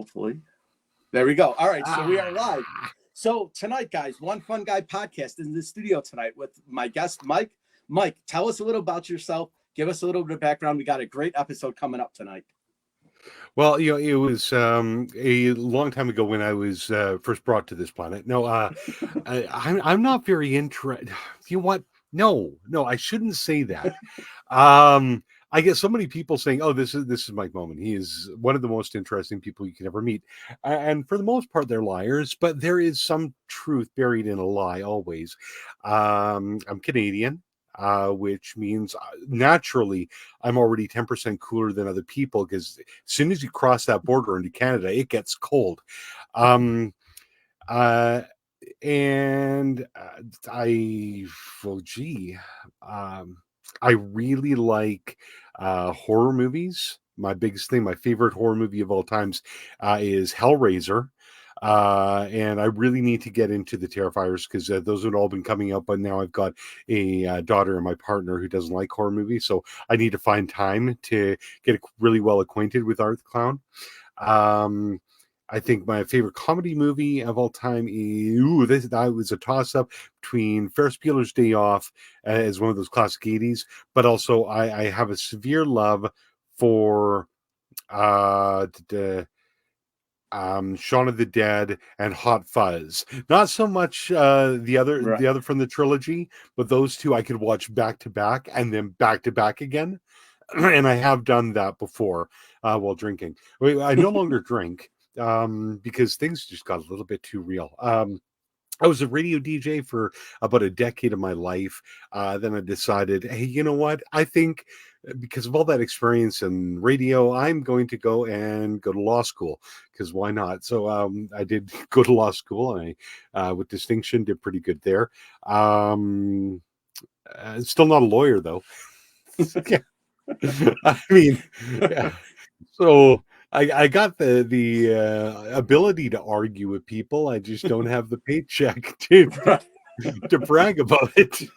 Hopefully. There we go. All right. So we are live. Ah, So tonight, guys, One Fun Guy podcast in the studio tonight with my guest, Mike. Mike, tell us a little about yourself. Give us a little bit of background. We got a great episode coming up tonight. well, it was a long time ago when I was first brought to this planet. No, I'm not very interested. You know what? No, I shouldn't say that. Um, I get so many people saying, "Oh, this is Mike Moman. He is one of the most interesting people you can ever meet," and for the most part, they're liars. But there is some truth buried in a lie always. I'm Canadian. Which means naturally I'm already 10% cooler than other people because as soon as you cross that border into Canada, it gets cold. Um, uh, and I, well, gee, um, I really like horror movies. My biggest thing, my favorite horror movie of all times, is Hellraiser. And I really need to get into the Terrifiers because those had all been coming up, but now I've got a daughter and my partner who doesn't like horror movies, so I need to find time to get really well acquainted with Art the Clown. Um, I think my favorite comedy movie of all time is that was a toss up between Ferris Bueller's Day Off as one of those classic 80s, but also I have a severe love for the Shaun of the Dead and Hot Fuzz. Not so much Right. the other from the trilogy, but those two I could watch back to back and then back to back again. And I have done that before while drinking. I no longer drink because things just got a little bit too real. I was a radio DJ for about a decade of my life. Then I decided, hey, you know what? I think because of all that experience in radio, I'm going to go to law school because why not? So I did go to law school and I, with distinction, did pretty good there. Still not a lawyer, though. I mean, yeah. So I got the ability to argue with people. I just don't have the paycheck Right. to brag about it.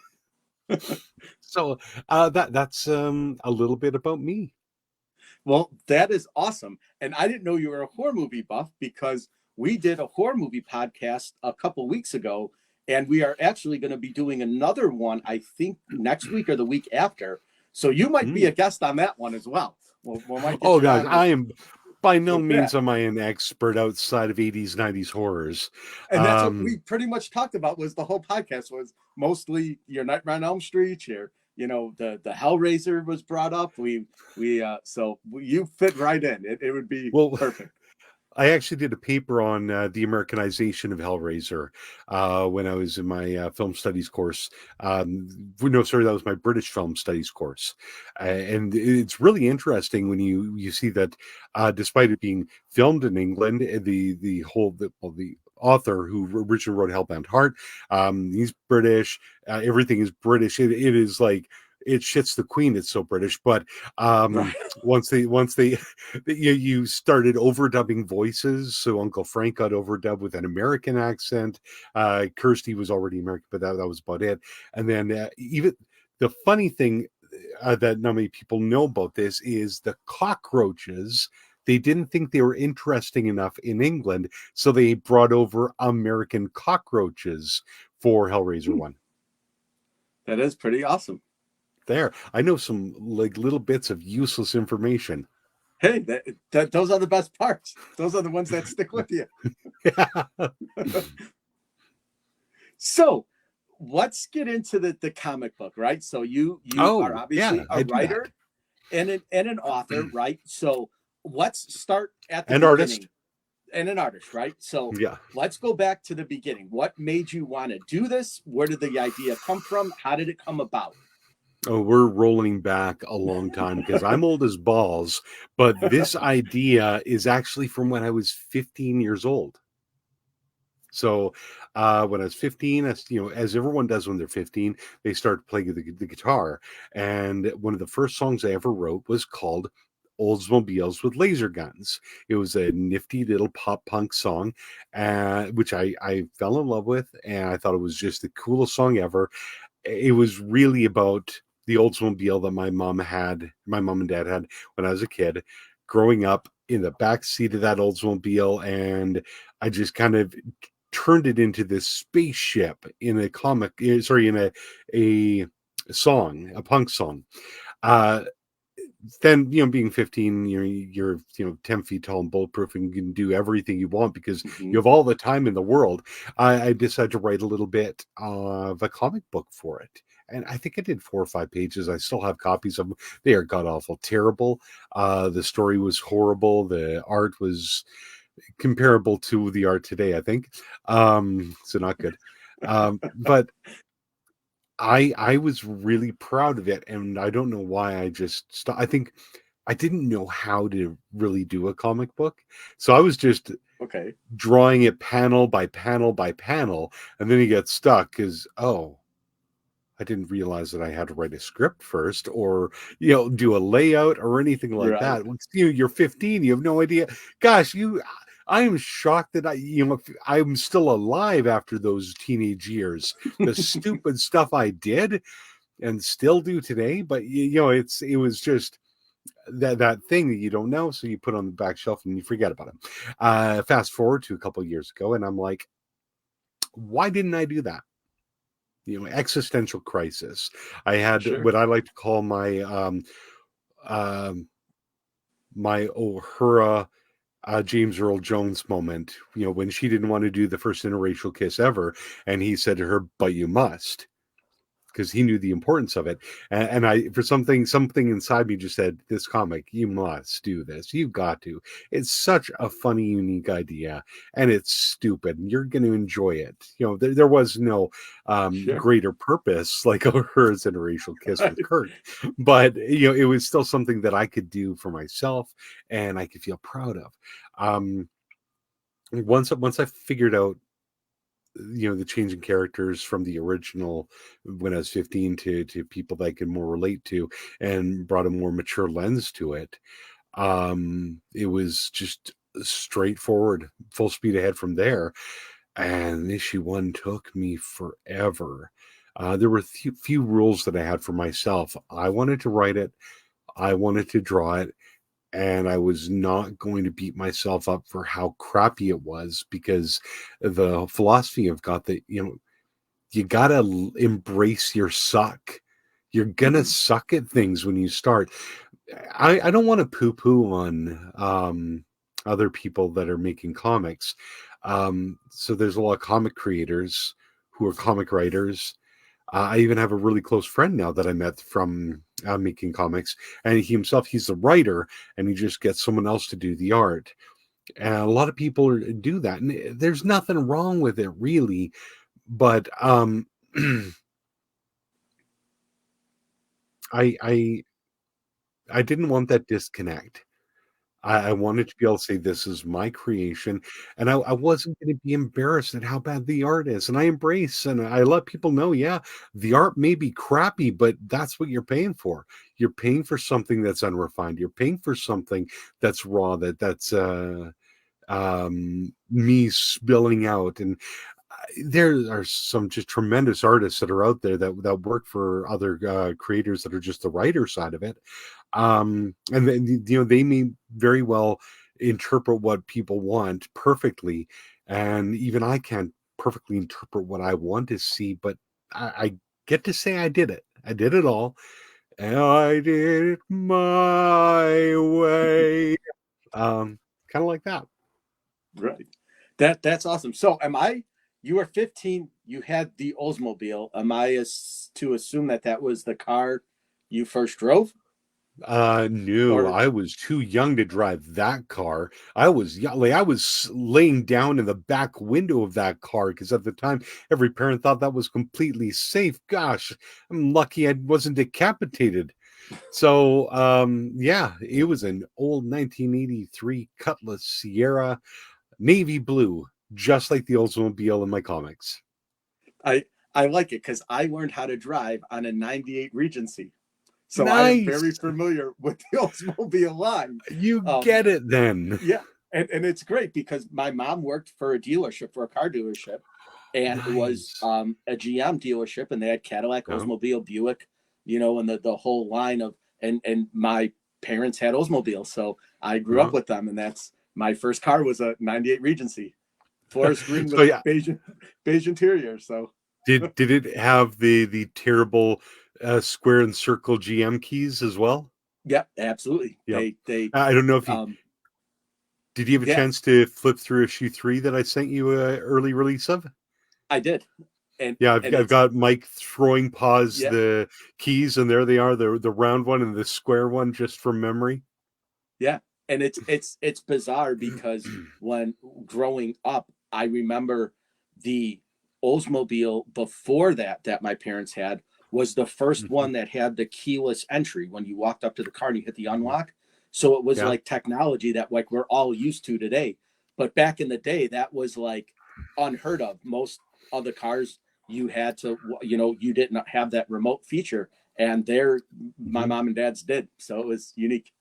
So that's a little bit about me. Well, that is awesome. And I didn't know you were a horror movie buff because we did a horror movie podcast a couple weeks ago, and we are actually going to be doing another one, I think, next week or the week after. So you might be Mm. a guest on that one as well. We might get Oh you gosh, on I am by no with that. means am I an expert outside of 80s, 90s horrors. And that's what we Um, pretty much talked about was the whole podcast was mostly your Nightmare on Elm Street, the Hellraiser was brought up. You fit right in. It would be well, perfect. I actually did a paper on the Americanization of Hellraiser when I was in my film studies course. No, sorry, that was my British film studies course, and it's really interesting when you see that, despite it being filmed in England, the author who originally wrote Hellbound Heart, he's British. Everything is British. It is like it shits the queen. It's so British, but Right. um, once they you started overdubbing voices. So Uncle Frank got overdubbed with an American accent. Kirsty was already American, but that was about it. And then even the funny thing that not many people know about this is the cockroaches. They didn't think they were interesting enough in England, so they brought over American cockroaches for Hellraiser 1. That is pretty awesome. There, I know some like little bits of useless information. Hey, those are the best parts. Those are the ones that stick with you. So let's get into the comic book, right? So you are Oh, obviously yeah, a I do that. writer and an author, right? So let's start at the And artist. beginning. And an artist, right? So Yeah. let's go back to the beginning. What made you want to do this? Where did the idea come from? How did it come about? Oh, we're rolling back a long time because I'm old as balls, but this idea is actually from when I was 15 years old. So when I was 15, as everyone does when they're 15, they start playing the guitar. And one of the first songs I ever wrote was called Oldsmobiles with Laser Guns. It was a nifty little pop punk song, which I fell in love with, and I thought it was just the coolest song ever. It was really about the Oldsmobile that my mom and dad had when I was a kid. Growing up in the back seat of that Oldsmobile, and I just kind of turned it into this spaceship in a comic, sorry, in a song, a punk song. Uh, then, being 15, you're 10 feet tall and bulletproof, and you can do everything you want because Hmm. you have all the time in the world. I decided to write a little bit of a comic book for it, and I think I did 4 or 5 pages. I still have copies of them. They are god awful terrible. The story was horrible. The art was comparable to the art today, I think. So not good. But I was really proud of it, and I don't know why I just stopped. I think I didn't know how to really do a comic book, so I was just Okay. drawing it panel by panel by panel, and then you get stuck because, oh, I didn't realize that I had to write a script first, or do a layout or anything like Right. that. Once you're 15, you have no idea. Gosh, I am shocked that I'm still alive after those teenage years. The stupid stuff I did and still do today, but it was just that thing that you don't know, so you put on the back shelf and you forget about it. Fast forward to a couple of years ago, and I'm like, why didn't I do that? Existential crisis. I had Sure. what I like to call um my Uhura James Earl Jones moment, when she didn't want to do the first interracial kiss ever, and he said to her, but you must, because he knew the importance of it. And I, for something inside me just said, this comic, you must do this. You've got to. It's such a funny, unique idea, and it's stupid, and you're going to enjoy it. There was no Sure. greater purpose like hers interracial kiss with Right. Kurt, but it was still something that I could do for myself and I could feel proud of. Um, once I figured out the changing characters from the original when I was 15 to people that I could more relate to, and brought a more mature lens to it. It was just straightforward, full speed ahead from there. And issue one took me forever. There were few rules that I had for myself. I wanted to write it, I wanted to draw it, and I was not going to beat myself up for how crappy it was, because the philosophy I've got that, you gotta embrace your suck. You're gonna Hmm. suck at things when you start. I don't want to poo poo on other people that are making comics. So there's a lot of comic creators who are comic writers. I even have a really close friend now that I met from making comics, and he's the writer, and he just gets someone else to do the art. And a lot of people do that, and there's nothing wrong with it, really. But I, I I didn't want that disconnect. I wanted to be able to say, "This is my creation," and I wasn't gonna be embarrassed at how bad the art is, and I embrace and I let people know, "Yeah, the art may be crappy, but that's what you're paying for. You're paying for something that's unrefined. You're paying for something that's raw, me spilling out." And there are some just tremendous artists that are out there that work for other creators that are just the writer side of it, and then they may very well interpret what people want perfectly, and even I can't perfectly interpret what I want to see, but I get to say I did it all, and I did it my way. um Kind of like that. Right. That's awesome. So am I, you were 15, you had the Oldsmobile. Am I to assume that that was the car you first drove? No, Or I was too young to drive that car. I was young, like I was laying down in the back window of that car because at the time every parent thought that was completely safe. Gosh, I'm lucky I wasn't decapitated. So, yeah, it was an old 1983 Cutlass Sierra, navy blue, just like the Oldsmobile in my comics. I I like it because I learned how to drive on a 98 Regency. So I am very Nice. familiar with the Oldsmobile line. You Um, get it then. yeah. And it's great because my mom worked for a dealership, for a car dealership, and it was Nice. a GM dealership, and they had Cadillac, Yeah. Oldsmobile, Buick, and the whole line of, and my parents had Oldsmobiles, so I grew up Uh-huh. with them, and that's my first car was a '98 Regency, forest green So with yeah, beige interior. So did it have the terrible square and circle GM keys as well? yeah, absolutely. Yep. They I don't know if you um did you have a yeah, chance to flip through issue 3 that I sent you a early release of? I did, and Yeah, and I've it's got Mike throwing pause yeah, the keys, and there they are, the round one and the square one, just from memory. yeah, and it's bizarre because when growing up, I remember the Oldsmobile before that my parents had was the first Mhm, one that had the keyless entry when you walked up to the car and you hit the unlock. So it was yeah. like technology that like we're all used to today. But back in the day, that was like unheard of. Most of the cars you had to, you didn't have that remote feature, and my Mhm. mom and dad's did. So it was unique.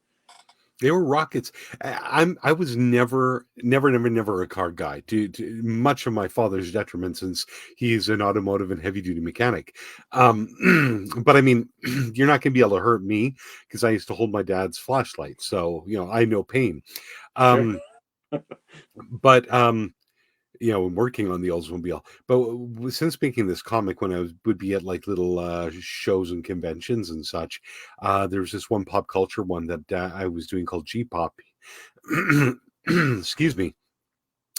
They were rockets. I was never a car guy. To much of my father's detriment, since he's an automotive and heavy duty mechanic. But I mean, you're not going to be able to hurt me because I used to hold my dad's flashlight, so I know pain. Sure. Um, but I'm working on the Oldsmobile. But since making this comic, when I would be at like little shows and conventions and such, there was this one pop culture one that I was doing called G-pop. Excuse me.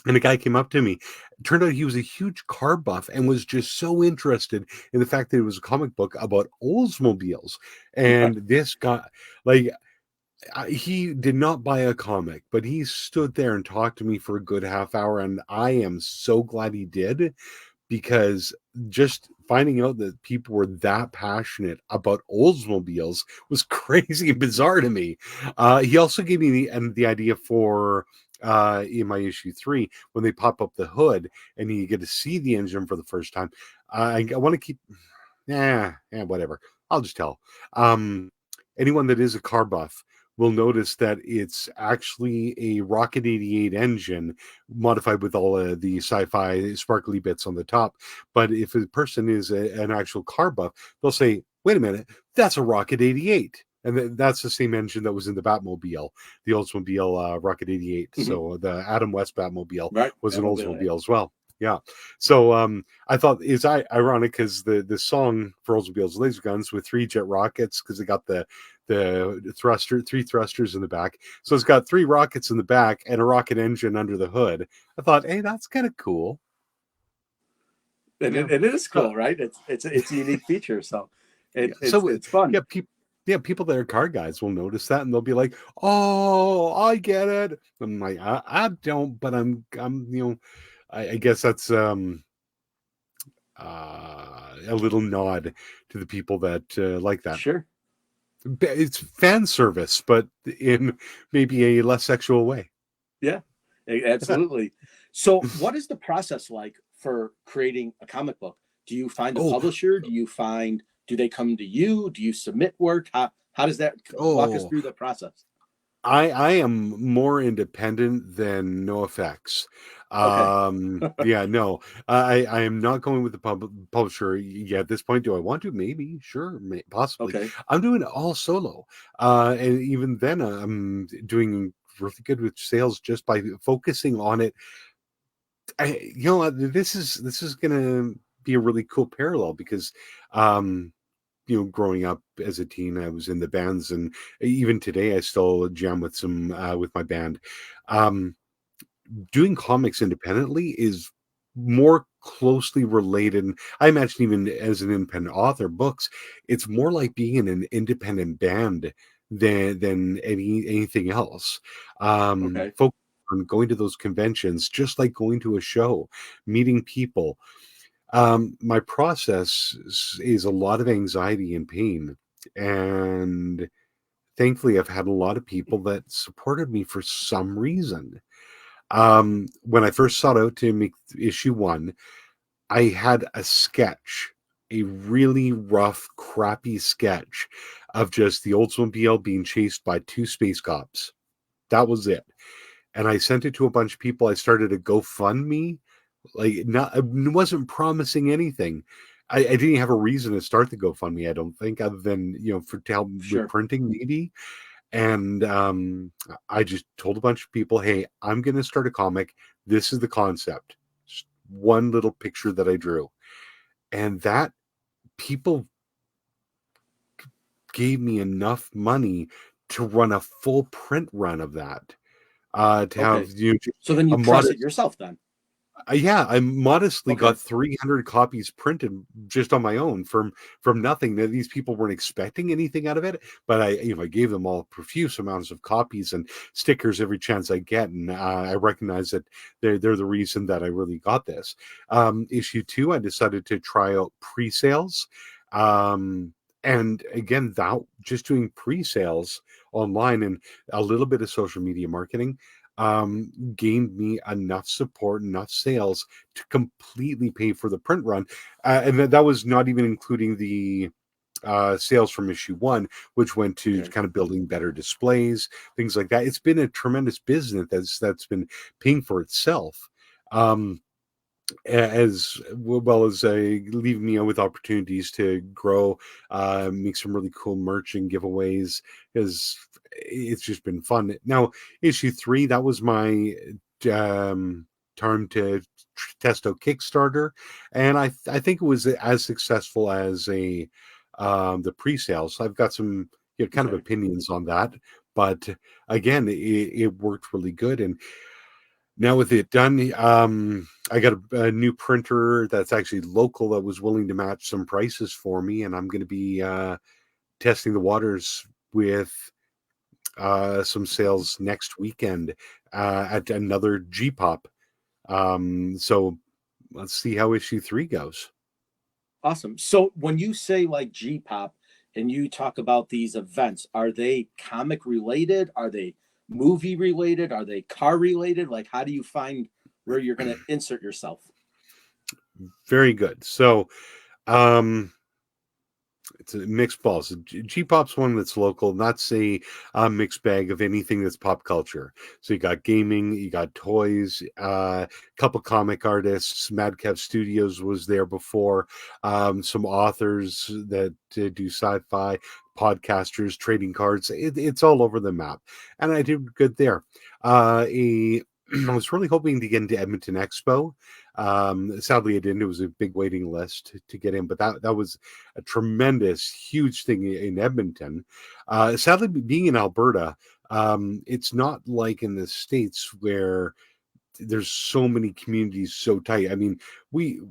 And a guy came up to me. Turned out he was a huge car buff and was just so interested in the fact that it was a comic book about Oldsmobiles. And this guy, like, he did not buy a comic, but he stood there and talked to me for a good half hour. And I am so glad he did, because just finding out that people were that passionate about Oldsmobiles was crazy and bizarre to me. He also gave me the idea for in my issue 3, when they pop up the hood and you get to see the engine for the first time. I want to keep, whatever. I'll just tell. Um, Anyone that is a car buff will notice that it's actually a Rocket 88 engine modified with all the sci-fi sparkly bits on the top. But if a person is an actual car buff, they'll say, "Wait a minute, that's a Rocket 88." And that's the same engine that was in the Batmobile, the Oldsmobile Rocket 88. So the Adam West Batmobile Right. was an Batmobile. Yeah. Oldsmobile as well. Yeah. So I thought it's ironic because the song for Oldsmobile's Laser Guns with 3 jet rockets, because it got three thrusters in the back. So it's got 3 rockets in the back and a rocket engine under the hood. I thought, hey, that's kind of cool. And Yeah. it is So cool, right? It's a unique feature. So yeah. So it's fun. yeah, people that are car guys will notice that and they'll be like, "Oh, I get it." I'm like, I don't, but I'm I guess that's a little nod to the people that like that. Sure. It's fan service, but in maybe a less sexual way. Yeah. Absolutely. So what is the process like for creating a comic book? Do you find a Oh, publisher? Do they come to you? Do you submit work? How does that walk us oh, through the process? I am more independent than NoFX. Okay. Yeah, no, I am not going with the publisher. Yeah, at this point, do I want to? Maybe, sure, possibly. Okay. I'm doing it all solo, and even then, I'm doing really good with sales just by focusing on it. This is gonna be a really cool parallel because, um, growing up as a teen, I was in the bands, and even today, I still jam with some with my band. Um, Doing comics independently is more closely related. And I imagine even as an independent author, books, it's more like being in an independent band than anything else. Okay. Focus on going to those conventions, just like going to a show, meeting people. My process is a lot of anxiety and pain, and thankfully, I've had a lot of people that supported me for some reason. When I first sought out to make issue 1, I had a sketch, a really rough, crappy sketch of just the Oldsmobile being chased by 2 space cops. That was it. And I sent it to a bunch of people. I started a GoFundMe. Like, not, I wasn't promising anything. I didn't have a reason to start the GoFundMe, I don't think, other than, for to help with Sure. printing, maybe. And I just told a bunch of people, hey, I'm going to start a comic. This is the concept. Just one little picture that I drew. And that people gave me enough money to run a full print run of that. To have Okay. So then a you press it modest yourself then. yeah, I modestly Okay. got 300 copies printed just on my own from nothing. That these people weren't expecting anything out of it, but I gave them all profuse amounts of copies and stickers every chance I get, and I recognize that they're the reason that I really got this. Issue two, I decided to try out pre-sales, and again, that just doing pre-sales online and a little bit of social media marketing gained me enough support, enough sales to completely pay for the print run. And that was not even including the sales from issue one, which went to Okay. kind of building better displays, things like that. It's been a tremendous business that's been paying for itself. As well as leaving me with opportunities to grow, make some really cool merch and giveaways. Because it's just been fun. Now, issue three, that was my um, turn to test out Kickstarter, and I think it was as successful as the pre-sales. I've got some kind of Okay. opinions on that, but again, it worked really good. And now with it done, I got a new printer that's actually local that was willing to match some prices for me, and I'm going to be testing the waters with some sales next weekend at another G Pop. So let's see how issue three goes. Awesome. So when you say like G pop and you talk about these events, are they comic related? Are they movie related? Are they car related? Like, how do you find where you're going to insert yourself? Very good. So um, it's a mixed balls. G-pop's one that's local, not say a mixed bag of anything that's pop culture. So you got gaming, you got toys, a couple comic artists. Madcap Studios was there before. Some authors that do sci-fi, podcasters, trading cards. It's all over the map, and I did good there. I was really hoping to get into Edmonton Expo. Sadly, I didn't. It was a big waiting list to get in, but that was a tremendous, huge thing in Edmonton. Sadly, being in Alberta, it's not like in the States where there's so many communities so tight. I mean, we're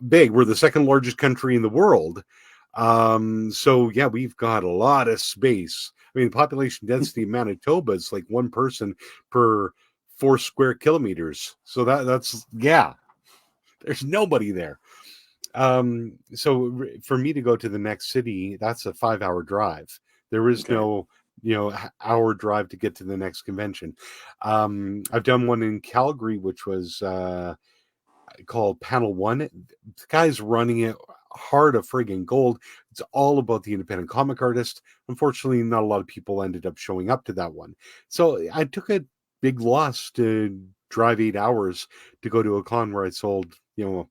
big. We're the second largest country in the world. So yeah, we've got a lot of space. I mean, population density in Manitoba is like one person per 4 square kilometers. So that's yeah, there's nobody there. So for me to go to the next city, that's a 5 hour drive. There is Okay. no, hour drive to get to the next convention. I've done one in Calgary, which was called Panel One. The guy's running it hard of friggin' gold. It's all about the independent comic artist. Unfortunately, not a lot of people ended up showing up to that one. So I took a big loss to drive 8 hours to go to a con where I sold, made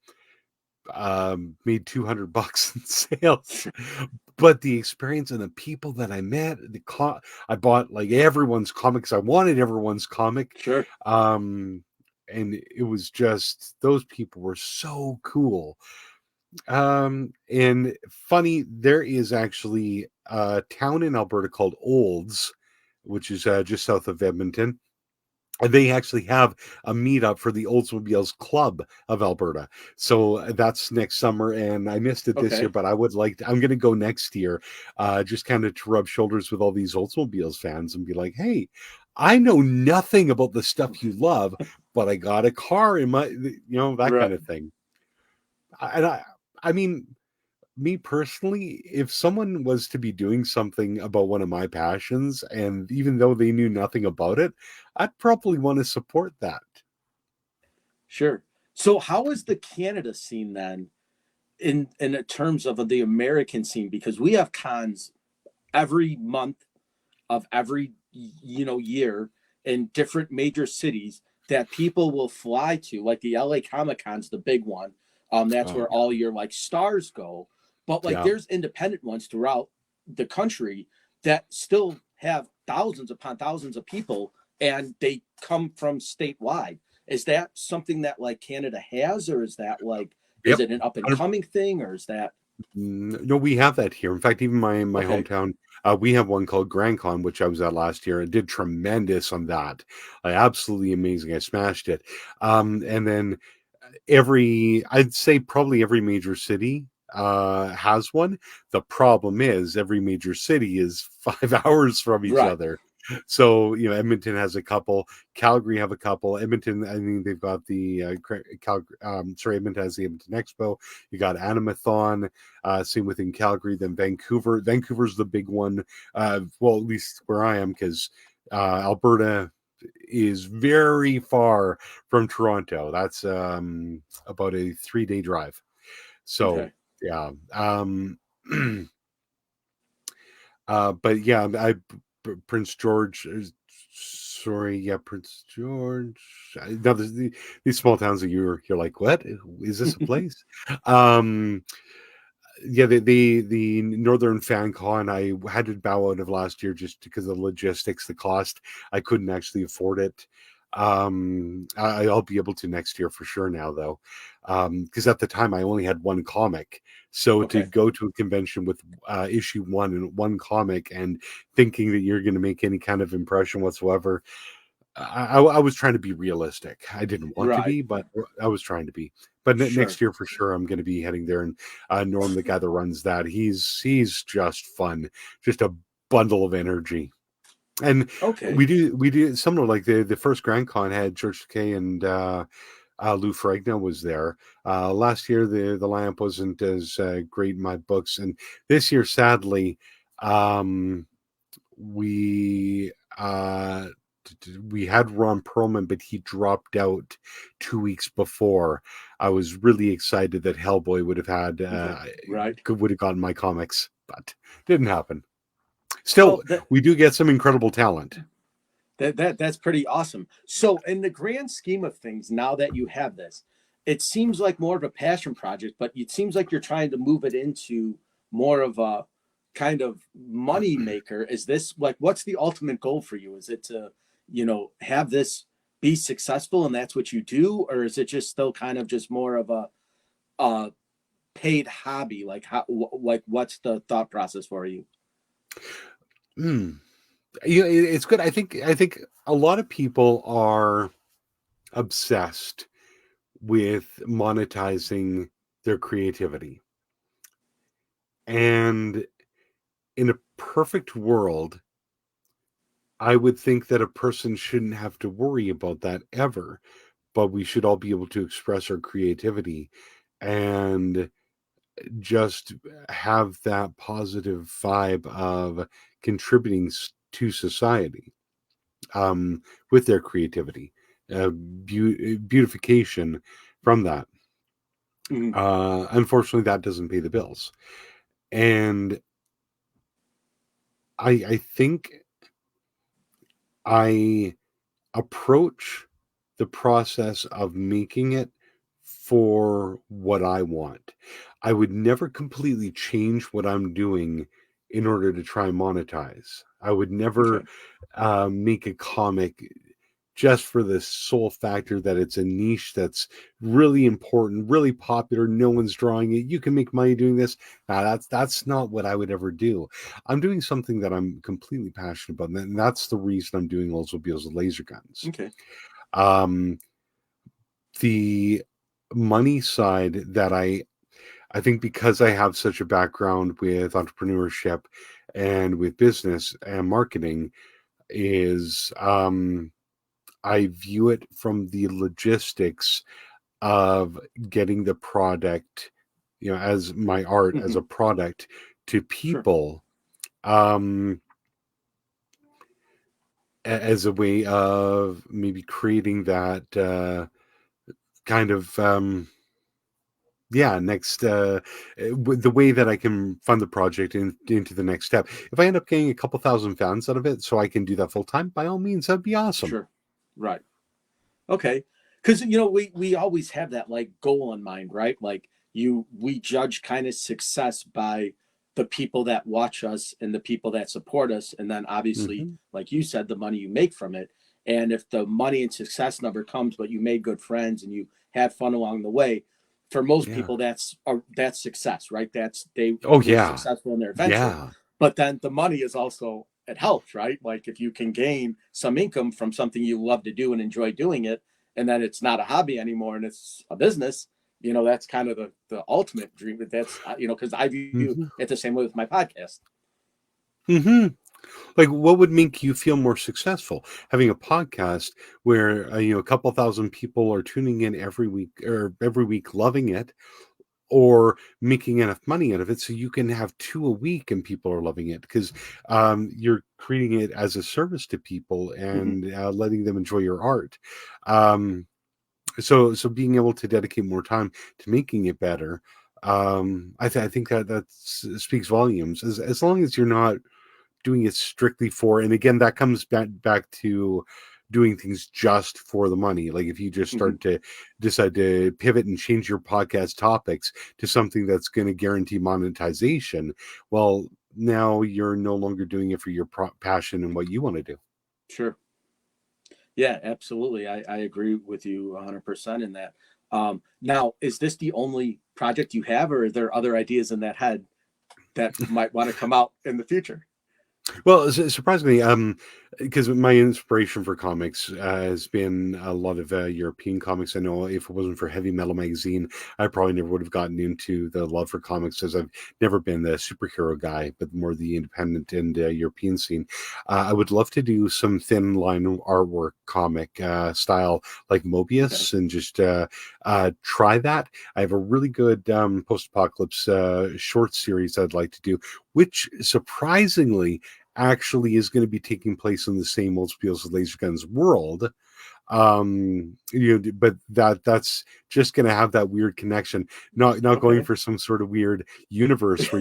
$200 in sales. But the experience and the people that I met, I bought like everyone's comics. I wanted everyone's comic. Sure. Um, and it was just those people were so cool. And funny, there is actually a town in Alberta called Olds, which is just south of Edmonton, and they actually have a meetup for the Oldsmobiles Club of Alberta. So that's next summer, and I missed it this year, Okay. but I'm going to go next year, just kind of to rub shoulders with all these Oldsmobiles fans and be like, hey, I know nothing about the stuff you love, but I got a car in my, that kind Right. of thing. And I mean, me personally, if someone was to be doing something about one of my passions, and even though they knew nothing about it, I'd probably want to support that. Sure. So how is the Canada scene then in terms of the American scene? Because we have cons every month of every year in different major cities that people will fly to, like the LA Comic Con's the big one. That's Oh where all your like stars go. But like yeah, there's independent ones throughout the country that still have thousands upon thousands of people, and they come from statewide. Is that something that like Canada has, or is that like, is Yep. it an up and coming thing, or is that No, we have that here. In fact, even my okay? hometown, we have one called Grand Con, which I was at last year and did tremendous on that. Absolutely amazing. I smashed it. And then I'd say probably every major city has one. The problem is every major city is 5 hours from each Right. other. So, Edmonton has a couple, Calgary have a couple. Edmonton, I mean, they've got the Edmonton has the Edmonton Expo. You got Animathon, same within Calgary. Then Vancouver. Vancouver's the big one. Well, at least where I am, because Alberta is very far from Toronto. That's about a 3-day drive. So Okay. yeah. But yeah, Prince George. Sorry, yeah, Prince George. Now these small towns that you're like, what is this a place? Um, yeah, the Northern Fan Con, I had to bow out of last year just because of the logistics, the cost. I couldn't actually afford it. I'll be able to next year for sure now, though, because at the time I only had one comic. So to Okay. go to a convention with issue one and one comic and thinking that you're going to make any kind of impression whatsoever, I was trying to be realistic. I didn't want to Right. be, but I was trying to be. But next Sure. year for sure, I'm going to be heading there. And Norm, the guy that runs that, he's just fun, just a bundle of energy. And Okay. we do similar, like the first Grand Con had George Takei and Lou Ferrigno was there. Last year the lineup wasn't as great in my books, and this year sadly, um, we uh we had Ron Perlman, but he dropped out 2 weeks before. I was really excited that Hellboy would have had Okay. Right. would have gotten my comics, but didn't happen. Well, Still, we do get some incredible talent. that's pretty awesome. So, in the grand scheme of things, now that you have this, it seems like more of a passion project, but it seems like you're trying to move it into more of a kind of money maker. Is this like what's the ultimate goal for you? Is it to, have this be successful and that's what you do, or is it just still kind of just more of a paid hobby? Like like what's the thought process for you? Mm. It's good. I think a lot of people are obsessed with monetizing their creativity. And in a perfect world, I would think that a person shouldn't have to worry about that ever, but we should all be able to express our creativity and just have that positive vibe of contributing to society, with their creativity, beautification from that. Mhm. Unfortunately, that doesn't pay the bills. And I think I approach the process of making it for what I want. I would never completely change what I'm doing in order to try and monetize. I would never Okay. make a comic just for the sole factor that it's a niche that's really important, really popular. No one's drawing it. You can make money doing this. That's not what I would ever do. I'm doing something that I'm completely passionate about, and that's the reason I'm doing Oldsmobiles with laser guns. Okay. Um, the money side that I think because I have such a background with entrepreneurship and with business and marketing is I view it from the logistics of getting the product, as my art as Hmm. a product to Sure. people, um, as a way of maybe creating that kind of yeah next the way that I can fund the project into the next step. If I end up getting a couple thousand fans out of it, so I can do that full time, by all means, that'd be awesome. Sure. Right. Okay. Because we always have that like goal in mind, right? Like we judge kind of success by the people that watch us and the people that support us, and then obviously, Hmm. like you said, the money you make from it. And if the money and success never comes, but you made good friends and you had fun along the way, for most Yeah. people that's success, right? That's they Oh were yeah. successful in their venture. Yeah. But then the money is also, it helps, right? Like if you can gain some income from something you love to do and enjoy doing it, and then it's not a hobby anymore and it's a business, that's kind of the ultimate dream. That's because I view Hmm. it the same way with my podcast. Hmm. Like, what would make you feel more successful? Having a podcast where a couple thousand people are tuning in every week, loving it, or making enough money out of it so you can have two a week and people are loving it because you're creating it as a service to people Mm-hmm. and letting them enjoy your art. Um, so being able to dedicate more time to making it better, I think that speaks volumes. As long as you're not doing it strictly for, and again that comes back to doing things just for the money. Like if you just Mm-hmm. start to decide to pivot and change your podcast topics to something that's going to guarantee monetization, well, now you're no longer doing it for your passion and what you want to do. Sure. Yeah, absolutely. I agree with you 100% in that. Now, is this the only project you have, or are there other ideas in that head that might want to come out in the future? Well, surprisingly, because my inspiration for comics has been a lot of European comics. I know if it wasn't for Heavy Metal magazine, I probably never would have gotten into the love for comics, as I've never been the superhero guy, but more the independent and European scene. I would love to do some thin line artwork comic style like Okay. Mobius and just try that. I have a really good post apocalypse short series I'd like to do, which surprisingly actually is going to be taking place in the same Oldsmobiles with laser guns world. But that's just going to have that weird connection, not going Okay. for some sort of weird universe where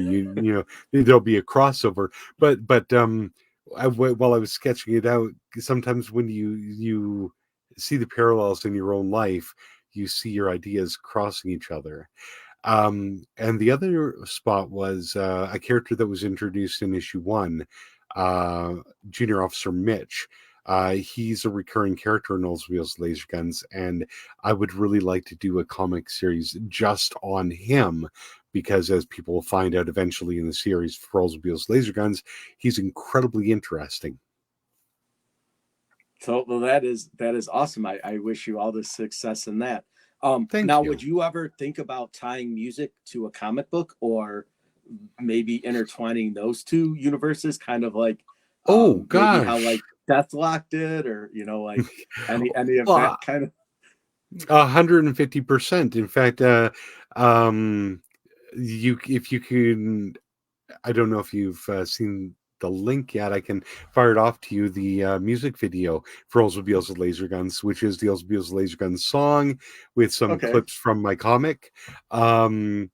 there'll be a crossover. But while I was sketching it out, sometimes when you see the parallels in your own life, you see your ideas crossing each other. And the other spot was a character that was introduced in issue one, uh, Junior Officer Mitch. He's a recurring character in Oldsmobiles Laser Guns, and I would really like to do a comic series just on him because, as people will find out eventually in the series for Oldsmobiles Laser Guns, he's incredibly interesting. So well, that is awesome. I wish you all the success in that. Thank Now, would you. you ever think about tying music to a comic book, or maybe intertwining those two universes, kind of like Oh maybe how gosh. like Deathlock did, or like any of Well, that kind of. 150%. In fact, um, you if you can, I don't know if you've seen the link yet. I can fire it off to you. The music video for Oldsmobiles with Laser Guns, which is the Oldsmobiles with Laser Guns song with some Okay. clips from my comic, um,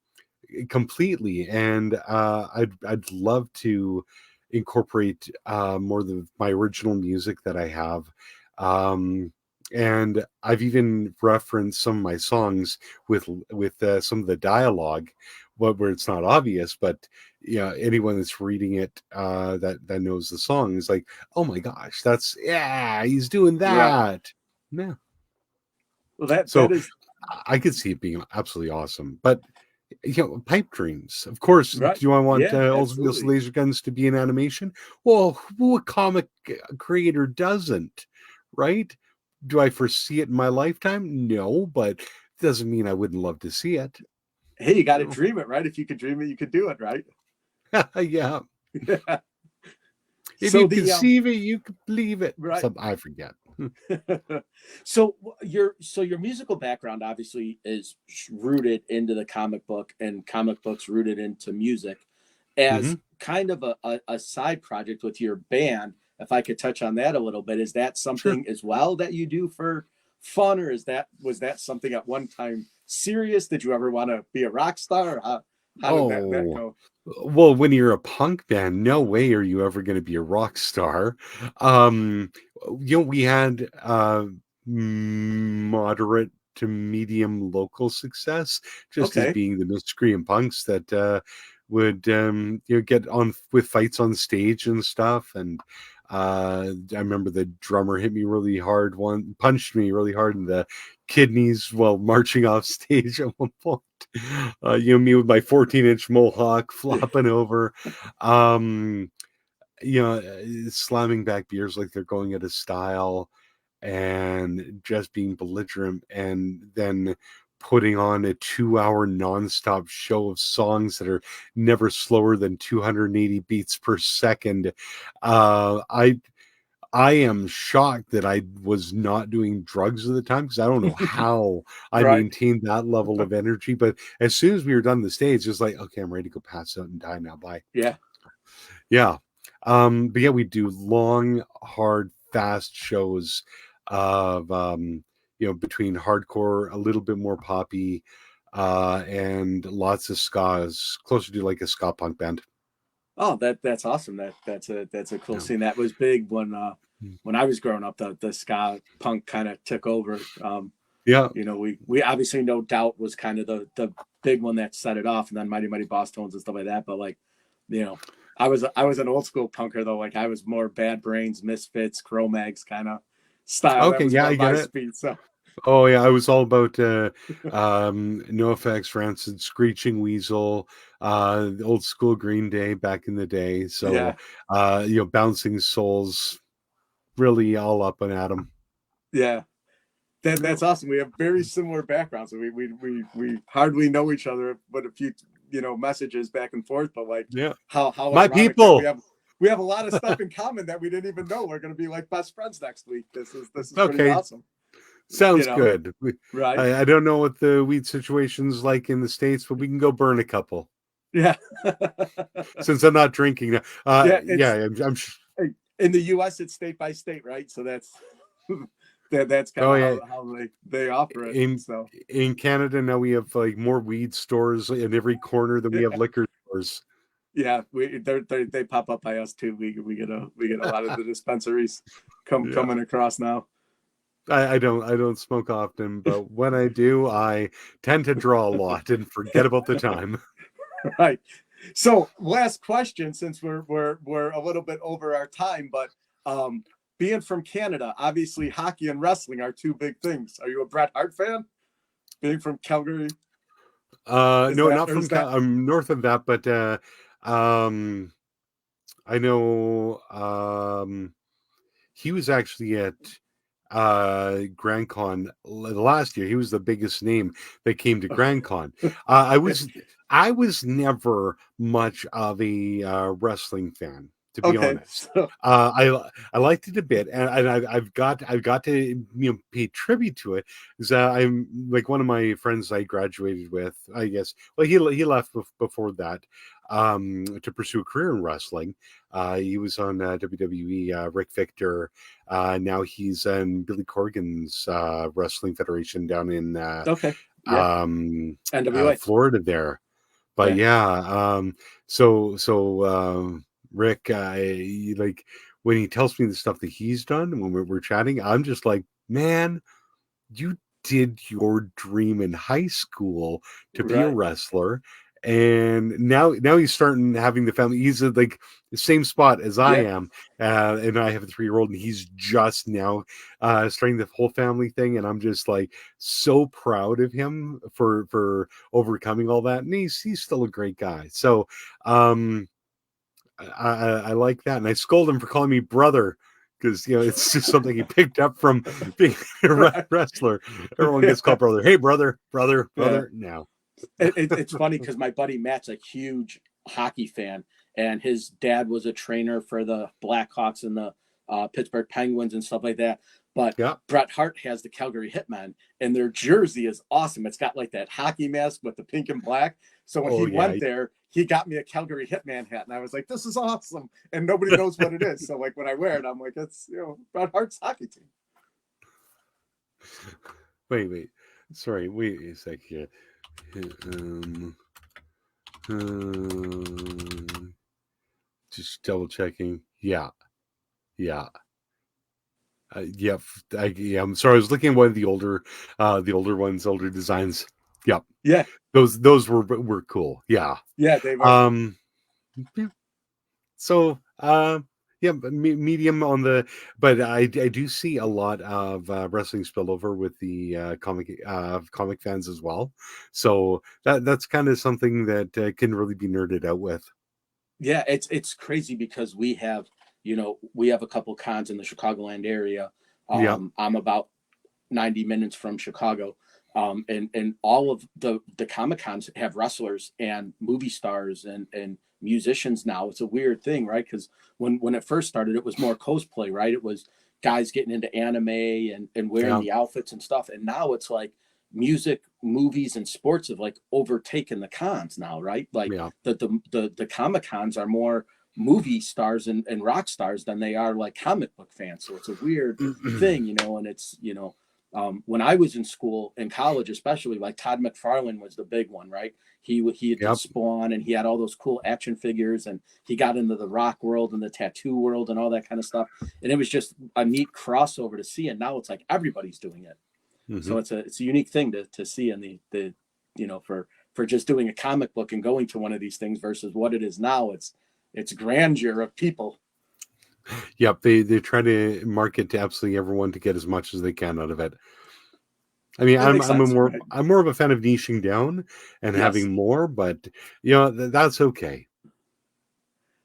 completely. And I'd love to incorporate more of my original music that I have. Um, and I've even referenced some of my songs with some of the dialogue, where it's not obvious, but anyone that's reading it that knows the song is like, oh my gosh, yeah, he's doing Right. that. Yeah. Well, that So is I could see it being absolutely awesome. But pipe dreams. Of course, right. do I want Yeah, Oldsmobiles absolutely. laser guns to be an animation? Well, who a comic creator doesn't, right? Do I foresee it in my lifetime? No, but it doesn't mean I wouldn't love to see it. Hey, you got to No. dream it, right? If you could dream it, you could do it, right? Yeah. If So you the conceive it, you can believe it. right. Some I forget. So your musical background obviously is rooted into the comic book, and comic books rooted into music. Hmm. As kind of a side project with your band, if I could touch on that a little bit, is that Sure. something as well that you do for fun, or was that something at one time serious? Did you ever want to be a rock star? Or how did that Oh, go? well, when you're a punk band, no way are you ever going to be a rock star. Um, we had moderate to medium local success, just as Okay. being the miscreant punks that would get on with fights on stage and stuff. And I remember the drummer punched me really hard in the kidneys while marching off stage at one point. Me with my 14-inch mohawk flopping over, um, slamming back beers like they're going out of style, and just being belligerent, and then putting on a 2-hour nonstop show of songs that are never slower than 280 beats per second. I am shocked that I was not doing drugs at the time, because I don't know how I Right. maintained that level of energy. But as soon as we were done the stage, it's like, okay, I'm ready to go pass out and die now. Bye. Yeah. Yeah. But yeah, we do long, hard, fast shows of between hardcore, a little bit more poppy, and lots of skas, closer to like a ska punk band. Oh, that's awesome. That's a cool Yeah. scene. That was big Mm. when I was growing up. The ska punk kind of took over. Yeah. We obviously, No Doubt was kind of the big one that set it off, and then Mighty Mighty Boss Tones and stuff like that. But like, you know, I was an old school punker though. Like I was more Bad Brains, Misfits, Cro-Mags kind of style. That Okay. was Yeah, more I get my it. speed. So Oh yeah, I was all about NoFX, Rancid, Screeching Weasel, the old school Green Day back in the day. So yeah, Bouncing Souls, really all up and at 'em. yeah. That's awesome. We have very similar backgrounds. We hardly know each other, but a few messages back and forth. But like Yeah, how my ironic that we people. have we have a lot of stuff in common that we didn't even know we're going to be like best friends next week. This is pretty Okay, awesome. You sounds know, good. right? I don't know what the weed situation's like in the States, but we can go burn a couple Yeah, since I'm not drinking now. yeah. Yeah, It's in the U.S. It's state by state, right? So that's kind oh of yeah. how they offer it. In So in Canada now we have like more weed stores in every corner than we have yeah, liquor stores. yeah. They pop up by us too. We get a lot of the dispensaries Yeah. coming across now. I don't smoke often, but when I do, I tend to draw a lot and forget about the time. Right. So last question, since we're a little bit over our time, but being from Canada, obviously hockey and wrestling are two big things. Are you a Bret Hart fan? Being from Calgary, is No, that not or from is that I'm north of that, but um I know he was actually at Grand Con last year. He was the biggest name that came to Grand Con. I was I was never much of a wrestling fan, to be okay? honest. So I liked it a bit, and I've got to pay tribute to it, because I'm like one of my friends I graduated with. I guess, well, he left before that, to pursue a career in wrestling. He was on WWE. Rick Victor. Now he's in Billy Corgan's wrestling federation down in okay, yeah, NWA, Florida there. But yeah, yeah, Rick, like when he tells me the stuff that he's done when we're chatting, I'm just like, man, you did your dream in high school to be a right, wrestler, and now he's starting having the family. He's at like the same spot as I yeah, am, and I have a 3-year-old, and he's just now starting the whole family thing, and I'm just like so proud of him for overcoming all that, and he's still a great guy. So um I like that, and I scold him for calling me brother, because it's just something he picked up from being a right, wrestler. Everyone gets yeah, called brother. Hey, brother, brother, yeah. brother. Now, It's funny because my buddy Matt's a huge hockey fan, and his dad was a trainer for the Blackhawks and the Pittsburgh Penguins and stuff like that. But yeah. Bret Hart has the Calgary Hitmen, and their jersey is awesome. It's got like that hockey mask with the pink and black. So when Oh he yeah. went there, he got me a Calgary Hitman hat, and I was like, "This is awesome!" And nobody knows what it is. So like when I wear it, I'm like, "It's Bret Hart's hockey team." Wait. Sorry. Wait a sec here. Um, just double checking. Yeah. Yeah. Yeah. I'm sorry. I was looking at one of the older ones, older designs. Yep. Yeah, Those were cool. Yeah. yeah, they were. Um. Yeah. So, yeah, but medium on the, but I do see a lot of wrestling spillover with the comic fans as well. So that's kind of something that can really be nerded out with. Yeah, it's crazy because we have a couple cons in the Chicagoland area. Yeah, I'm about 90 minutes from Chicago. And all of the Comic Cons have wrestlers and movie stars and musicians now. It's a weird thing, right? Because when it first started, it was more cosplay, right? It was guys getting into anime and wearing yeah, the outfits and stuff. And now it's like music, movies, and sports have like overtaken the cons now, right? Like yeah. the Comic Cons are more movie stars and rock stars than they are like comic book fans. So it's a weird thing, and when I was in school, in college, especially, like Todd McFarlane was the big one, right? He did Yep. Spawn, and he had all those cool action figures, and he got into the rock world and the tattoo world and all that kind of stuff. And it was just a neat crossover to see. And now it's like everybody's doing it. Hmm. So it's a unique thing to see in the for just doing a comic book and going to one of these things versus what it is now. It's grandeur of people. Yep. They try to market to absolutely everyone to get as much as they can out of it. I mean, That makes sense, right? I'm more of a fan of niching down and Yes. having more, but that's okay.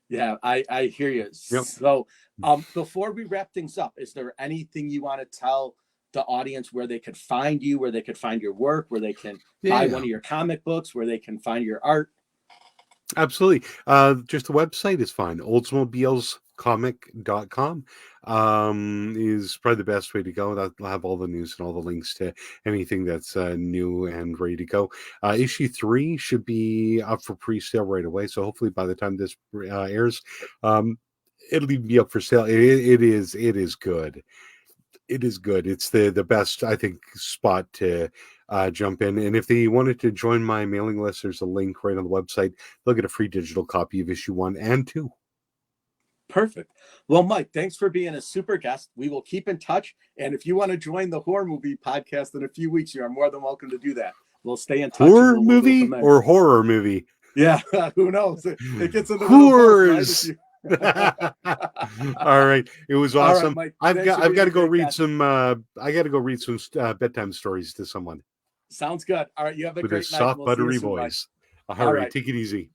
Yeah, I hear you. Yep. So, before we wrap things up, is there anything you want to tell the audience where they could find you, where they could find your work, where they can buy one Yeah. of your comic books, where they can find your art? Absolutely. Just the website is fine. Oldsmobilescomic.com is probably the best way to go. That'll have all the news and all the links to anything that's new and ready to go. Issue 3 should be up for pre-sale right away. So hopefully by the time this airs, um, it'll even be up for sale. It is good. It is good. It's the best, I think, spot to jump in. And if they wanted to join my mailing list, there's a link right on the website. They'll get a free digital copy of issue 1 and 2. Perfect. Well, Mike, thanks for being a super guest. We will keep in touch, and if you want to join the horror movie podcast in a few weeks, you are more than welcome to do that. We'll stay in touch, and Horror we'll go from movie there. or horror movie? Yeah, who knows? It gets a little both, right? If Horrors. you All right. It was All right, awesome. Mike. I've Thanks got for I've being got a to go great read guest. some bedtime stories to someone Sounds good. All right, you have a with a great night. soft We'll see you buttery soon, Mike. voice. All All right, right. take it easy.